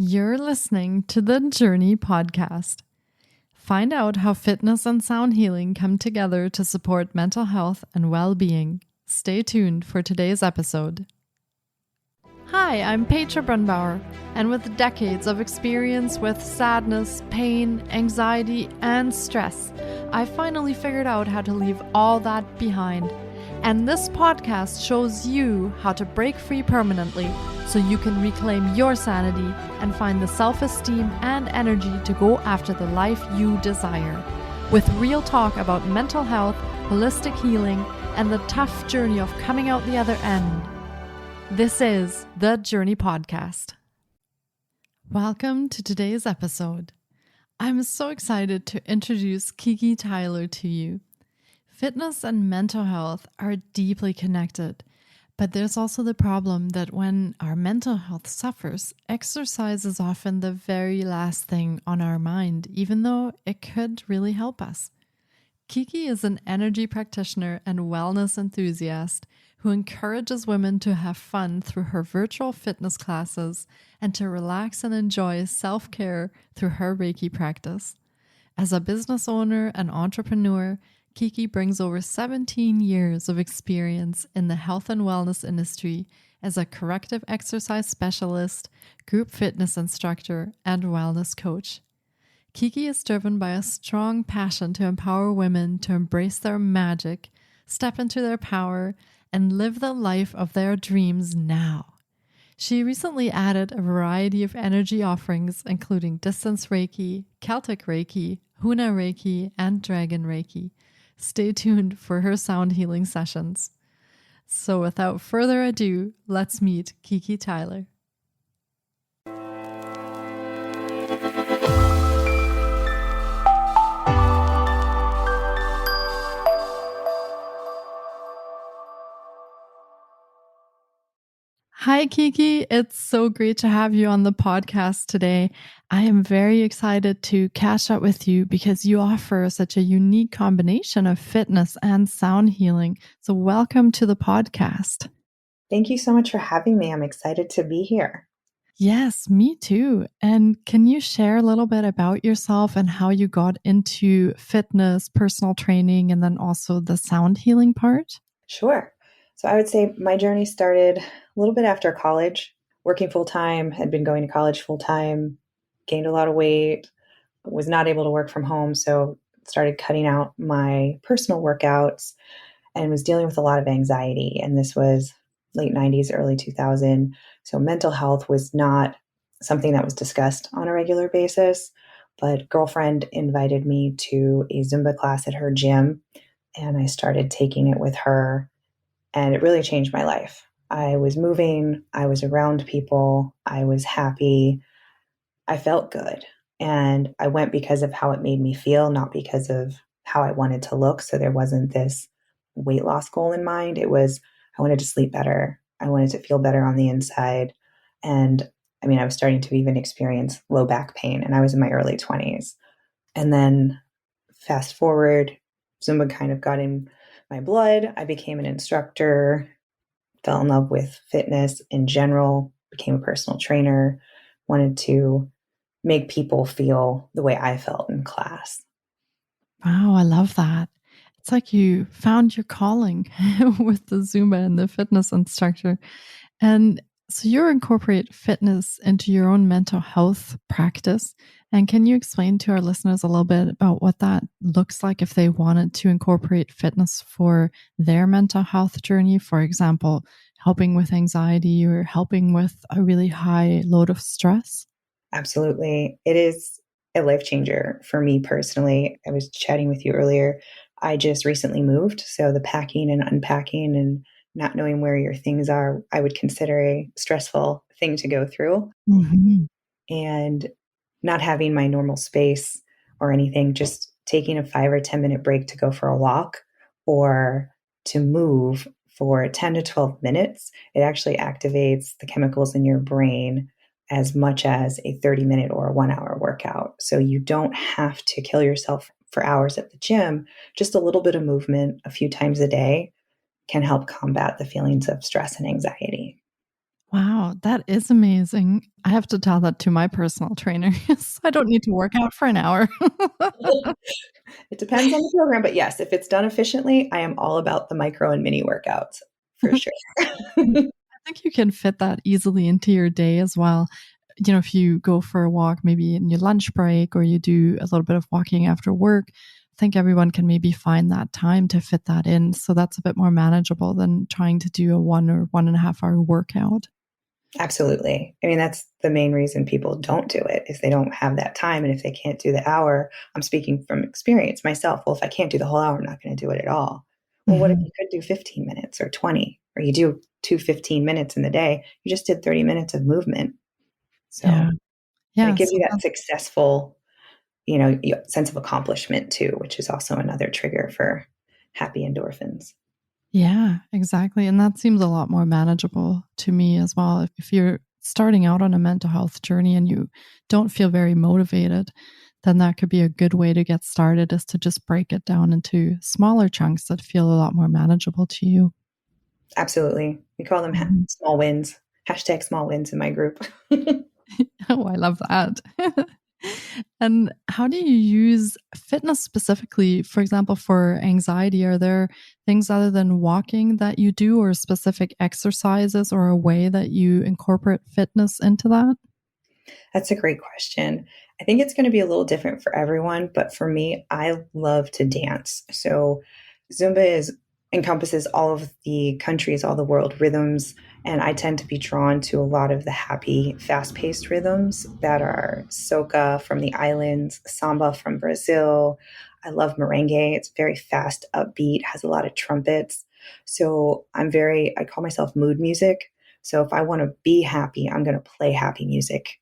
You're listening to the Jōrni Podcast. Find out how fitness and sound healing come together to support mental health and well-being. Stay tuned for today's episode. Hi, I'm Petra Brunbauer, and with decades of experience with sadness, pain, anxiety, and stress, I finally figured out how to leave all that behind. And this podcast shows you how to break free permanently so you can reclaim your sanity and find the self-esteem and energy to go after the life you desire. With real talk about mental health, holistic healing, and the tough journey of coming out the other end. This is the Jōrni Podcast. Welcome to today's episode. I'm so excited to introduce Kiki Tyler to you. Fitness and mental health are deeply connected, but there's also the problem that when our mental health suffers, exercise is often the very last thing on our mind, even though it could really help us. Kiki is an energy practitioner and wellness enthusiast who encourages women to have fun through her virtual fitness classes and to relax and enjoy self-care through her Reiki practice. As a business owner and entrepreneur, Kiki brings over 17 years of experience in the health and wellness industry as a corrective exercise specialist, group fitness instructor, and wellness coach. Kiki is driven by a strong passion to empower women to embrace their magic, step into their power, and live the life of their dreams now. She recently added a variety of energy offerings, including distance Reiki, Celtic Reiki, Huna Reiki, and Dragon Reiki. Stay tuned for her sound healing sessions. So without further ado, let's meet Kiki Tyler. Hi, Kiki. It's so great to have you on the podcast today. I am very excited to catch up with you because you offer such a unique combination of fitness and sound healing. So welcome to the podcast. Thank you so much for having me. I'm excited to be here. Yes, me too. And can you share a little bit about yourself and how you got into fitness, personal training, and then also the sound healing part? Sure. So I would say my journey started a little bit after college, working full-time, had been going to college full-time, gained a lot of weight, was not able to work from home, so started cutting out my personal workouts and was dealing with a lot of anxiety. And this was late 90s, early 2000. So mental health was not something that was discussed on a regular basis, but girlfriend invited me to a Zumba class at her gym, and I started taking it with her. And it really changed my life. I was moving, I was around people, I was happy, I felt good. And I went because of how it made me feel, not because of how I wanted to look. So there wasn't this weight loss goal in mind. It was, I wanted to sleep better. I wanted to feel better on the inside. And I was starting to even experience low back pain, and I was in my early 20s. And then fast forward, Zumba kind of got in my blood. I became an instructor, fell in love with fitness in general, became a personal trainer, wanted to make people feel the way I felt in class. Wow, I love that. It's like you found your calling with the Zumba and the fitness instructor. And so you incorporate fitness into your own mental health practice. And can you explain to our listeners a little bit about what that looks like if they wanted to incorporate fitness for their mental health journey? For example, helping with anxiety or helping with a really high load of stress? Absolutely. It is a life changer for me personally. I was chatting with you earlier. I just recently moved. So the packing and unpacking and not knowing where your things are, I would consider a stressful thing to go through. Mm-hmm. And not having my normal space or anything, just taking a 5 or 10 minute break to go for a walk or to move for 10 to 12 minutes, it actually activates the chemicals in your brain as much as a 30-minute or a 1-hour workout. So you don't have to kill yourself for hours at the gym. Just a little bit of movement a few times a day can help combat the feelings of stress and anxiety. Wow, that is amazing. I have to tell that to my personal trainer. So I don't need to work out for an hour. It depends on the program, but yes, if it's done efficiently, I am all about the micro and mini workouts for sure. I think you can fit that easily into your day as well. If you go for a walk, maybe in your lunch break, or you do a little bit of walking after work, I think everyone can maybe find that time to fit that in. So that's a bit more manageable than trying to do a 1 or 1.5 hour workout. Absolutely. I mean, that's the main reason people don't do it is they don't have that time. And if they can't do the hour, I'm speaking from experience myself. Well, if I can't do the whole hour, I'm not going to do it at all. Well, what if Mhm. you could do 15 minutes or 20, or you do 15 minutes in the day? You just did 30 minutes of movement. So, Yeah. and it Yeah. gives So you that successful, sense of accomplishment too, which is also another trigger for happy endorphins. yeah, exactly. And that seems a lot more manageable to me as well. If you're starting out on a mental health journey and you don't feel very motivated, then that could be a good way to get started, is to just break it down into smaller chunks that feel a lot more manageable to you. Absolutely. We call them Mhm. small wins. Hashtag small wins in my group. Oh, I love that. And how do you use fitness specifically, for example, for anxiety? Are there things other than walking that you do, or specific exercises, or a way that you incorporate fitness into that? That's a great question. I think it's going to be a little different for everyone, but for me, I love to dance. So Zumba encompasses all of the countries, all the world rhythms, and I tend to be drawn to a lot of the happy, fast-paced rhythms that are soca from the islands, samba from Brazil. I love merengue. It's very fast, upbeat, has a lot of trumpets. So I call myself mood music. So if I want to be happy, I'm going to play happy music,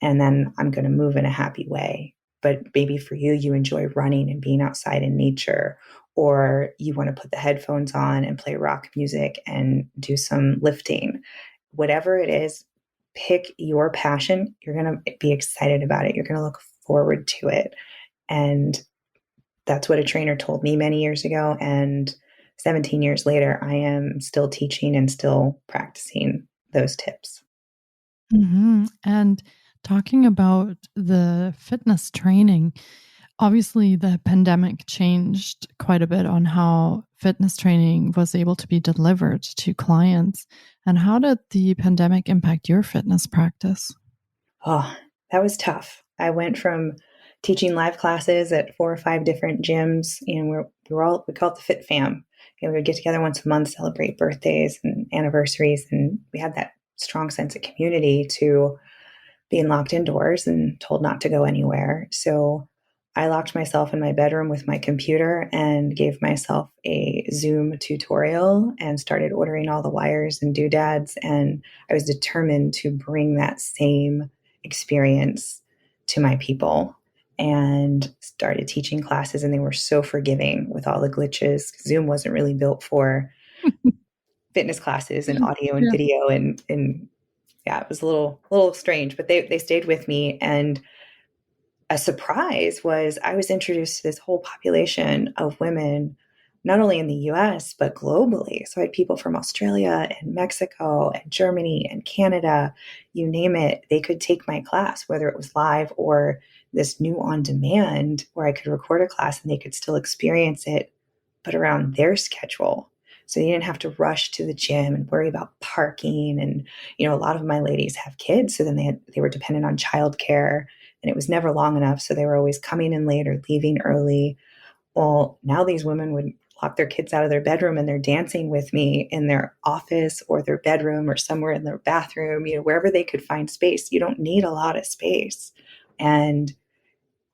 and then I'm going to move in a happy way. But maybe for you, you enjoy running and being outside in nature, or you want to put the headphones on and play rock music and do some lifting. Whatever it is, pick your passion. You're going to be excited about it. You're going to look forward to it. And that's what a trainer told me many years ago. And 17 years later, I am still teaching and still practicing those tips. And talking about the fitness training, obviously the pandemic changed quite a bit on how fitness training was able to be delivered to clients. And how did the pandemic impact your fitness practice? Oh, that was tough. I went from teaching live classes at 4 or 5 different gyms. We call it the Fit Fam. We would get together once a month, celebrate birthdays and anniversaries, and we had that strong sense of community, to being locked indoors and told not to go anywhere. So I locked myself in my bedroom with my computer and gave myself a Zoom tutorial and started ordering all the wires and doodads. And I was determined to bring that same experience to my people, and started teaching classes. And they were so forgiving with all the glitches. Zoom wasn't really built for fitness classes and audio and Yeah. video, and yeah, it was a little strange, but they stayed with me. And a surprise was I was introduced to this whole population of women, not only in the US, but globally. So I had people from Australia and Mexico and Germany and Canada, you name it. They could take my class, whether it was live or this new on demand where I could record a class and they could still experience it, but around their schedule. So you didn't have to rush to the gym and worry about parking. And, a lot of my ladies have kids. So then they were dependent on childcare, and it was never long enough. So they were always coming in late or leaving early. Well, now these women would lock their kids out of their bedroom and they're dancing with me in their office or their bedroom or somewhere in their bathroom, wherever they could find space. You don't need a lot of space. And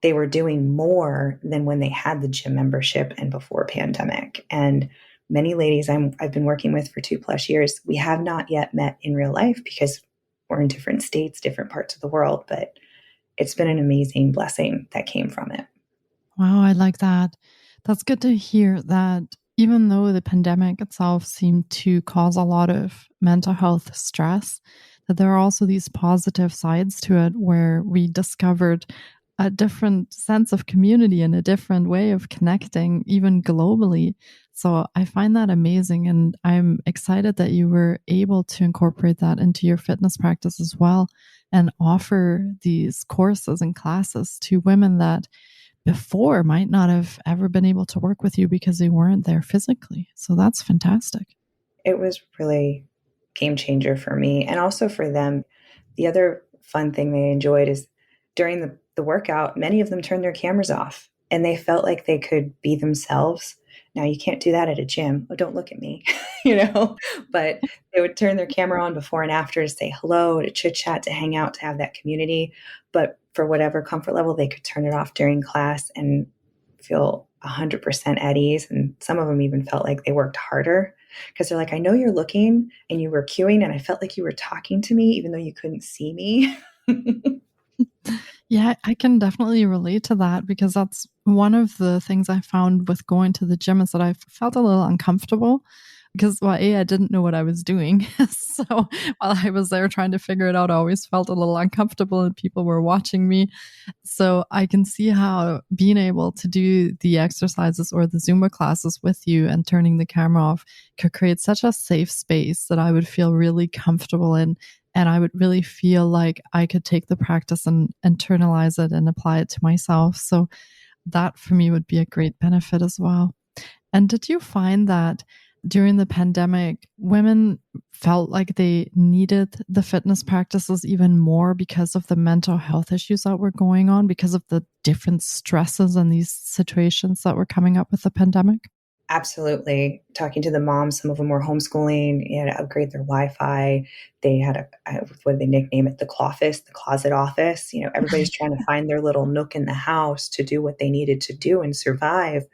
they were doing more than when they had the gym membership and before pandemic. And many ladies I've been working with for 2+ years, we have not yet met in real life because we're in different states, different parts of the world, but it's been an amazing blessing that came from it. Wow, I like that. That's good to hear that even though the pandemic itself seemed to cause a lot of mental health stress, that there are also these positive sides to it where we discovered a different sense of community and a different way of connecting, even globally. So I find that amazing. And I'm excited that you were able to incorporate that into your fitness practice as well and offer these courses and classes to women that before might not have ever been able to work with you because they weren't there physically. So that's fantastic. It was really game changer for me and also for them. The other fun thing they enjoyed is during the workout, many of them turned their cameras off and they felt like they could be themselves. Now you can't do that at a gym. Oh, don't look at me, but they would turn their camera on before and after to say hello, to chit chat, to hang out, to have that community. But for whatever comfort level, they could turn it off during class and feel 100% at ease. And some of them even felt like they worked harder because they're like, I know you're looking and you were cueing and I felt like you were talking to me even though you couldn't see me. Yeah, I can definitely relate to that because that's one of the things I found with going to the gym is that I felt a little uncomfortable because, well, I didn't know what I was doing. So while I was there trying to figure it out, I always felt a little uncomfortable and people were watching me. So I can see how being able to do the exercises or the Zumba classes with you and turning the camera off could create such a safe space that I would feel really comfortable in. And I would really feel like I could take the practice and internalize it and apply it to myself. So that for me would be a great benefit as well. And did you find that during the pandemic, women felt like they needed the fitness practices even more because of the mental health issues that were going on, because of the different stresses and these situations that were coming up with the pandemic? Absolutely. Talking to the moms, some of them were homeschooling. You had to upgrade their Wi-Fi. They had what do they nickname it? The cloffice, the closet office. Everybody's trying to find their little nook in the house to do what they needed to do and survive.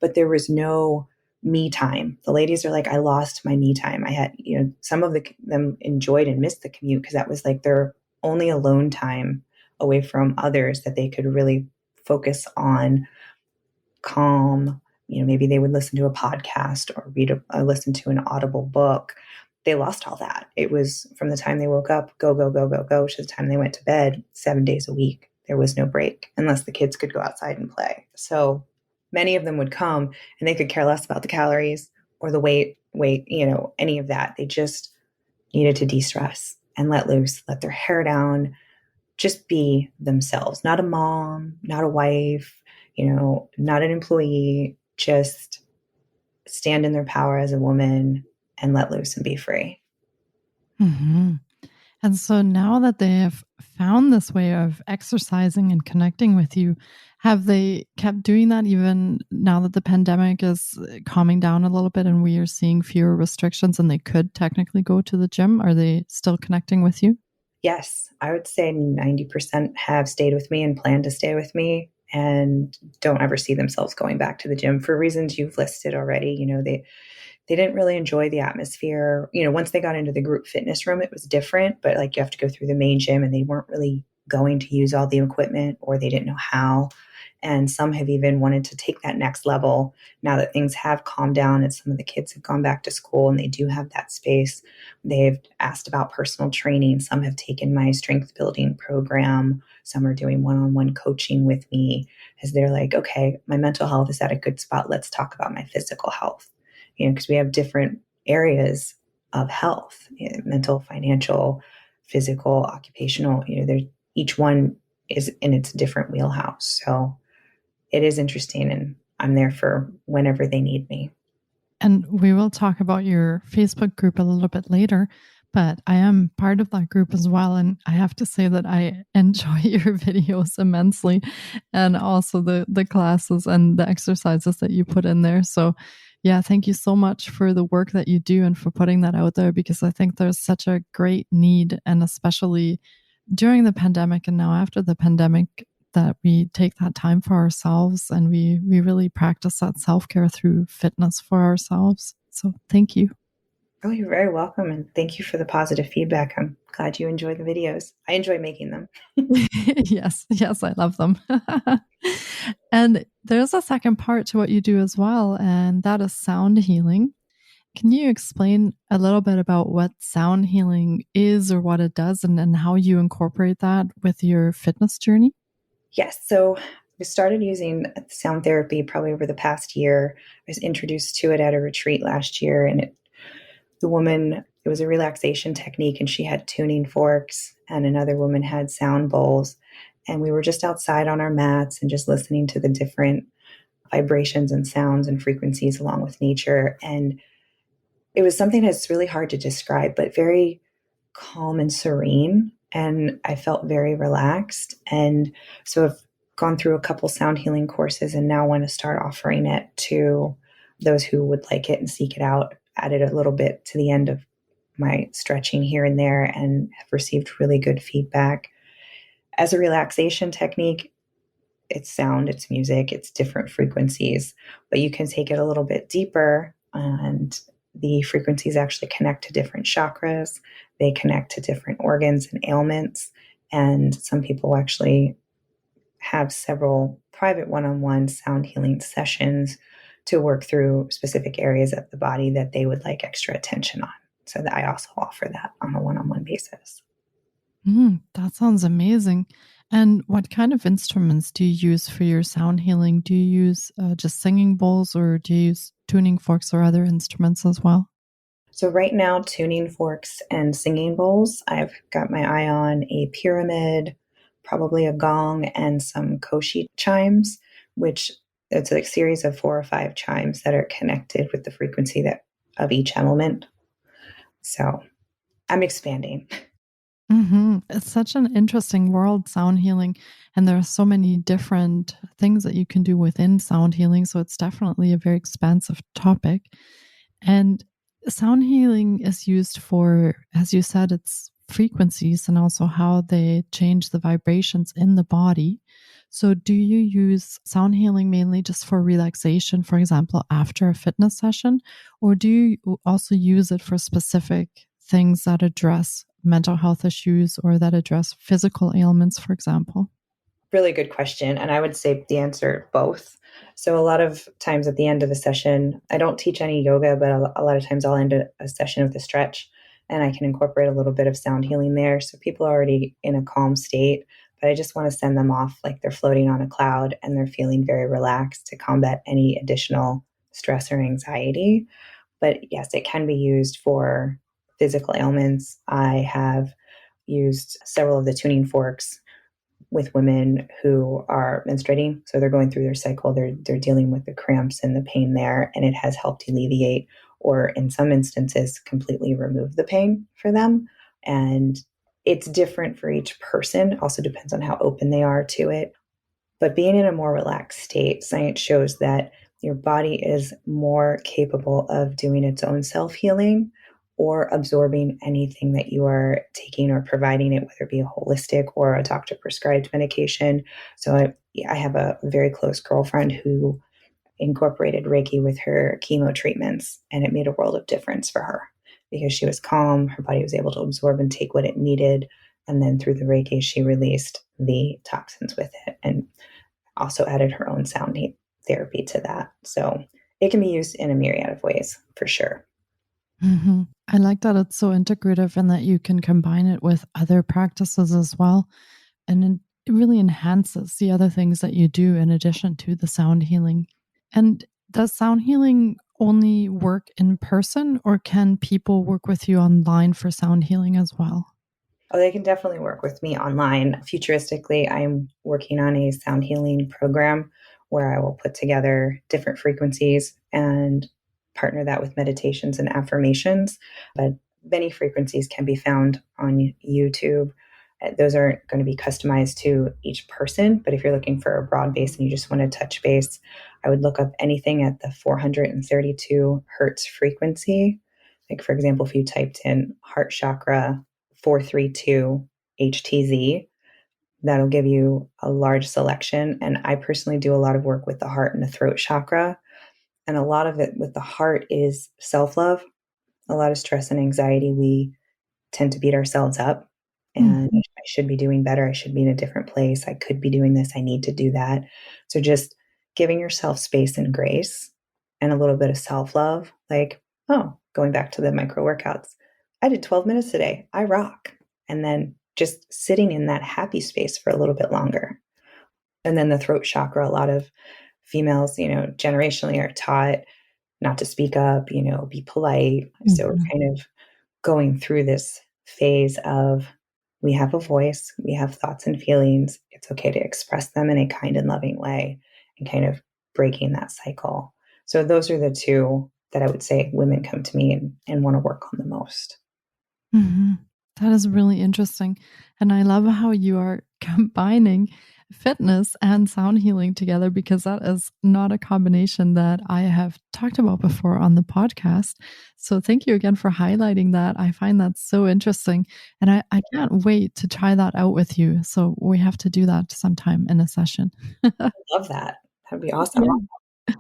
But there was no me time. The ladies are like, I lost my me time. I had, some of them enjoyed and missed the commute because that was like their only alone time away from others that they could really focus on calm. Maybe they would listen to a podcast or listen to an audible book. They lost all that. It was from the time they woke up, go, go, go, go, go, to the time they went to bed, 7 days a week. There was no break unless the kids could go outside and play. So many of them would come and they could care less about the calories or the weight, any of that. They just needed to de-stress and let loose, let their hair down, just be themselves, not a mom, not a wife, not an employee, just stand in their power as a woman and let loose and be free. Mm-hmm. And so now that they have found this way of exercising and connecting with you, have they kept doing that even now that the pandemic is calming down a little bit and we are seeing fewer restrictions and they could technically go to the gym? Are they still connecting with you? Yes, I would say 90% have stayed with me and plan to stay with me and don't ever see themselves going back to the gym for reasons you've listed already. They didn't really enjoy the atmosphere. Once they got into the group fitness room, it was different, but like you have to go through the main gym and they weren't really going to use all the equipment or they didn't know how. And some have even wanted to take that next level now that things have calmed down and some of the kids have gone back to school and they do have that space. They've asked about personal training. Some have taken my strength building program. Some are doing one-on-one coaching with me as they're like, okay, my mental health is at a good spot. Let's talk about my physical health. Because we have different areas of health, mental, financial, physical, occupational, each one is in its different wheelhouse. So it is interesting and I'm there for whenever they need me. And we will talk about your Facebook group a little bit later, but I am part of that group as well. And I have to say that I enjoy your videos immensely and also the classes and the exercises that you put in there. So yeah, thank you so much for the work that you do and for putting that out there because I think there's such a great need, and especially during the pandemic and now after the pandemic, that we take that time for ourselves and we really practice that self-care through fitness for ourselves. So thank you. Oh, you're very welcome. And thank you for the positive feedback. I'm glad you enjoy the videos. I enjoy making them. Yes, I love them. And there's a second part to what you do as well, and that is sound healing. Can you explain a little bit about what sound healing is or what it does and how you incorporate that with your fitness journey? Yes. So We started using sound therapy probably over the past year. I was introduced to it at a retreat last year, and it was a relaxation technique, and she had tuning forks, and another woman had sound bowls. And we were just outside on our mats and just listening to the different vibrations and sounds and frequencies along with nature. And it was something that's really hard to describe, but very calm and serene. And I felt very relaxed. And so I've gone through a couple sound healing courses and now want to start offering it to those who would like it and seek it out. Added a little bit to the end of my stretching here and there and have received really good feedback. As a relaxation technique, it's sound, it's music, it's different frequencies, but you can take it a little bit deeper, and the frequencies actually connect to different chakras. They connect to different organs and ailments. And some people actually have several private one-on-one sound healing sessions to work through specific areas of the body that they would like extra attention on. So that I also offer that on a one-on-one basis. That sounds amazing. And what kind of instruments do you use for your sound healing? Do you use just singing bowls, or do you use tuning forks or other instruments as well? So right now, tuning forks and singing bowls. I've got my eye on a pyramid, probably a gong, and some koshi chimes, which it's a series of 4 or 5 chimes that are connected with the frequency that of each element. So I'm expanding. It's such an interesting world, sound healing. And there are so many different things that you can do within sound healing. So it's definitely a very expansive topic. And sound healing is used for, as you said, it's frequencies and also how they change the vibrations in the body. So, do you use sound healing mainly just for relaxation, for example, after a fitness session? Or do you also use it for specific things that address mental health issues or that address physical ailments, for example? Really good question. And I would say the answer both. So a lot of times at the end of a session, I don't teach any yoga, but a lot of times I'll end a session with a stretch, and I can incorporate a little bit of sound healing there. So people are already in a calm state, but I just want to send them off like they're floating on a cloud and they're feeling very relaxed to combat any additional stress or anxiety. But yes, it can be used for physical ailments. I have used several of the tuning forks with women who are menstruating. So they're going through their cycle, they're dealing with the cramps and the pain there, and it has helped alleviate, or in some instances, completely remove the pain for them. And it's different for each person, also depends on how open they are to it. But being in a more relaxed state, science shows that your body is more capable of doing its own self healing or absorbing anything that you are taking or providing it, whether it be a holistic or a doctor prescribed medication. So I have a very close girlfriend who incorporated Reiki with her chemo treatments, and it made a world of difference for her because she was calm, her body was able to absorb and take what it needed. And then through the Reiki, she released the toxins with it and also added her own sound therapy to that. So it can be used in a myriad of ways for sure. I like that it's so integrative and that you can combine it with other practices as well. And it really enhances the other things that you do in addition to the sound healing. And does sound healing only work in person, or can people work with you online for sound healing as well? Oh, they can definitely work with me online. Futuristically, I'm working on a sound healing program where I will put together different frequencies and partner that with meditations and affirmations. But many frequencies can be found on YouTube. Those aren't going to be customized to each person, but if you're looking for a broad base and you just want to touch base, I would look up anything at the 432 hertz frequency. Like, for example, if you typed in heart chakra 432 HTZ, that'll give you a large selection. And I personally do a lot of work with the heart and the throat chakra. And a lot of it with the heart is self love. A lot of stress and anxiety, we tend to beat ourselves up. And Mhm. I should be doing better. I should be in a different place. I could be doing this. I need to do that. So just giving yourself space and grace and a little bit of self love, like, oh, going back to the micro workouts, I did 12 minutes today. I rock. And then just sitting in that happy space for a little bit longer. And then the throat chakra, a lot of females, generationally are taught not to speak up, be polite. So we're kind of going through this phase of we have a voice, we have thoughts and feelings. It's okay to express them in a kind and loving way and kind of breaking that cycle. So those are the two that I would say women come to me and want to work on the most. Mm-hmm. That is really interesting. And I love how you are combining fitness and sound healing together, because that is not a combination that I have talked about before on the podcast. So thank you again for highlighting that. I find that so interesting. And I can't wait to try that out with you. So we have to do that sometime in a session. I love that. That'd be awesome. Yeah.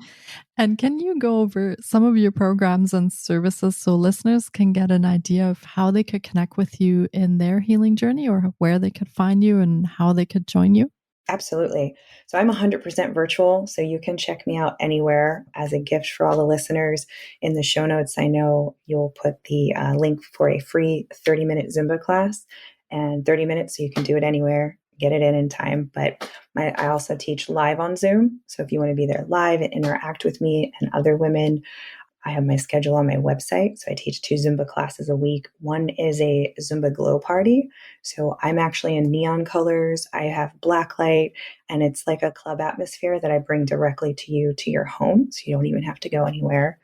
And can you go over some of your programs and services so listeners can get an idea of how they could connect with you in their healing journey, or where they could find you and how they could join you? Absolutely. So I'm 100% virtual. So you can check me out anywhere. As a gift for all the listeners, in the show notes, I know you'll put the link for a free 30-minute Zumba class, and 30 minutes, so you can do it anywhere, get it in time. But I also teach live on Zoom. So if you want to be there live and interact with me and other women, I have my schedule on my website. So I teach 2 Zumba classes a week. One is a Zumba glow party. So I'm actually in neon colors. I have black light, and it's like a club atmosphere that I bring directly to you, to your home. So you don't even have to go anywhere.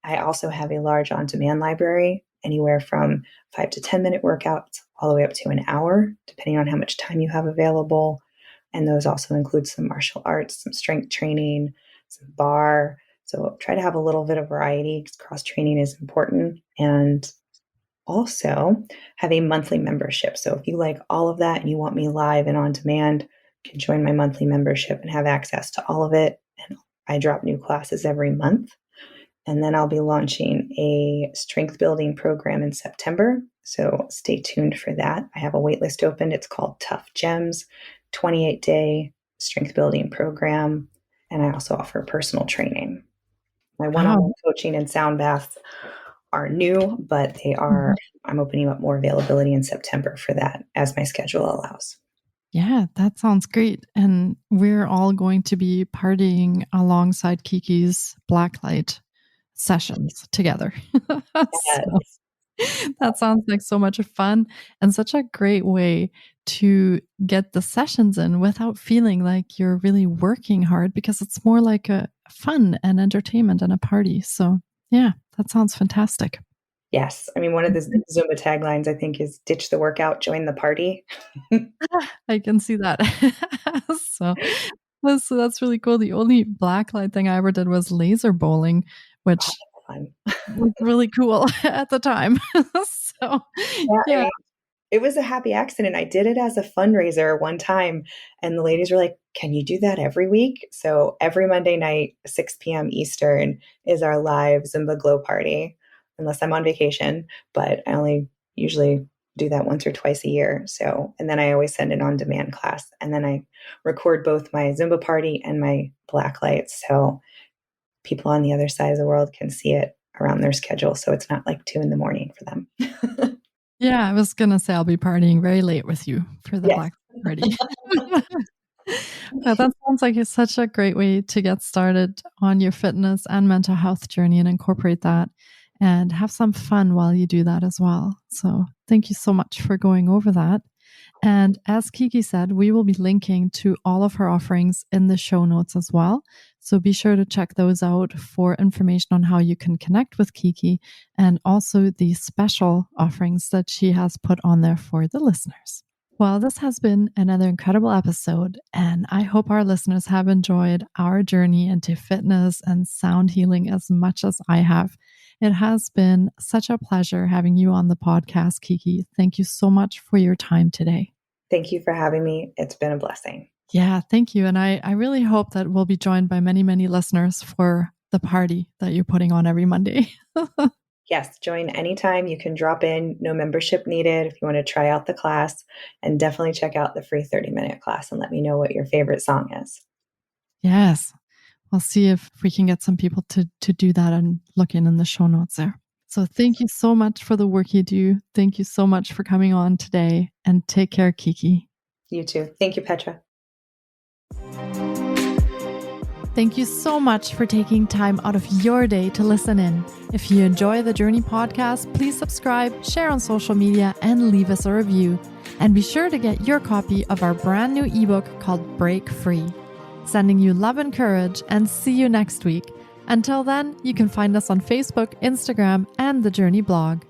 I also have a large on-demand library, anywhere from 5 to 10-minute workouts all the way up to an hour, depending on how much time you have available. And those also include some martial arts, some strength training, some bar. So try to have a little bit of variety, because cross-training is important. And also have a monthly membership. So if you like all of that and you want me live and on demand, you can join my monthly membership and have access to all of it. And I drop new classes every month. And then I'll be launching a strength building program in September. So stay tuned for that. I have a waitlist open. It's called Tough Gems, 28-day strength building program. And I also offer personal training. My one-on-one coaching and sound baths are new, but I'm opening up more availability in September for that as my schedule allows. Yeah, that sounds great. And we're all going to be partying alongside Kiki's blacklight sessions together. So, that sounds like so much fun and such a great way to get the sessions in without feeling like you're really working hard, because it's more like a fun and entertainment and a party. So yeah, that sounds fantastic. Yes. I mean, one of the Zumba taglines, I think, is ditch the workout, join the party. I can see that. So that's really cool. The only blacklight thing I ever did was laser bowling, which Fun. was really cool at the time. So I yeah. mean, it was a happy accident. I did it as a fundraiser one time, and the ladies were like, "Can you do that every week?" So every Monday night, 6 p.m. Eastern, is our live Zumba glow party, unless I'm on vacation. But I only usually do that once or twice a year. So, and then I always send an on-demand class, and then I record both my Zumba party and my black lights, so people on the other side of the world can see it around their schedule. So it's not like 2 a.m. for them. Yeah, I was gonna say I'll be partying very late with you for the Yes. black party. But that sounds like it's such a great way to get started on your fitness and mental health journey, and incorporate that and have some fun while you do that as well. So thank you so much for going over that. And as Kiki said, we will be linking to all of her offerings in the show notes as well. So be sure to check those out for information on how you can connect with Kiki, and also the special offerings that she has put on there for the listeners. Well, this has been another incredible episode, and I hope our listeners have enjoyed our journey into fitness and sound healing as much as I have. It has been such a pleasure having you on the podcast, Kiki. Thank you so much for your time today. Thank you for having me. It's been a blessing. Yeah, thank you. And I really hope that we'll be joined by many, many listeners for the party that you're putting on every Monday. Yes, join anytime. You can drop in, no membership needed if you want to try out the class. And definitely check out the free 30-minute class and let me know what your favorite song is. Yes. We'll see if we can get some people to do that and look in the show notes there. So thank you so much for the work you do. Thank you so much for coming on today, and take care, Kiki. You too. Thank you, Petra. Thank you so much for taking time out of your day to listen in. If you enjoy the Jōrni Podcast, please subscribe, share on social media, and leave us a review. And be sure to get your copy of our brand new ebook called Break Free. Sending you love and courage, and see you next week. Until then, you can find us on Facebook, Instagram, and the Jōrni blog.